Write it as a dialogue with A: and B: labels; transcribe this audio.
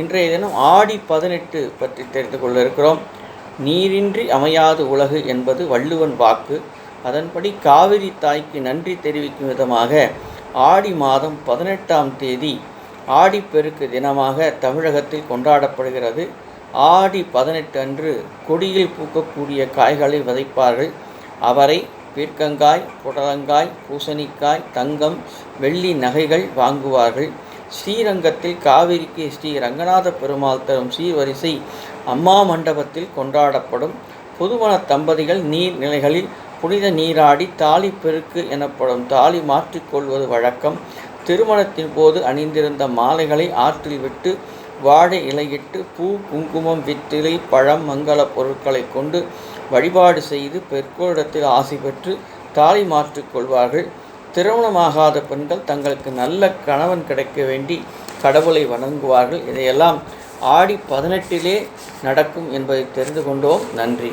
A: இன்றைய தினம் ஆடி 18 பற்றி தெரிந்து கொள்ள இருக்கிறோம். நீரின்றி அமையாது உலகு என்பது வள்ளுவன் வாக்கு. அதன்படி காவிரி தாய்க்கு நன்றி தெரிவிக்கும் விதமாக ஆடி மாதம் 18ஆம் தேதி ஆடிப்பெருக்கு தினமாக தமிழகத்தில் கொண்டாடப்படுகிறது. ஆடி 18 அன்று கொடியில் பூக்கக்கூடிய காய்களை விதைப்பார்கள். அவரை, பீர்க்கங்காய், புடலங்காய், பூசணிக்காய், தங்கம், வெள்ளி நகைகள் வாங்குவார்கள். ஸ்ரீரங்கத்தில் காவிரிக்கு ஸ்ரீ ரங்கநாத பெருமாள் தரும் சீர்வரிசை அம்மா மண்டபத்தில் கொண்டாடப்படும். புதுமண தம்பதிகள் நீர்நிலைகளில் புனித நீராடி தாலி பெருக்கு எனப்படும் தாலி மாற்றிக்கொள்வது வழக்கம். திருமணத்தின் போது அணிந்திருந்த மாலைகளை ஆற்றில் விட்டு வாழை இலையிட்டு பூ, குங்குமம், வெற்றிலை, பழம், மங்கள பொருட்களை கொண்டு வழிபாடு செய்து பெற்றோரிடத்தில் ஆசி பெற்று தாலி மாற்றிக்கொள்வார்கள். திருமணமாகாத பெண்கள் தங்களுக்கு நல்ல கணவன் கிடைக்க வேண்டி கடவுளை வணங்குவார்கள். இதையெல்லாம் ஆடி 18 நடக்கும் என்பதை தெரிந்து கொண்டோம். நன்றி.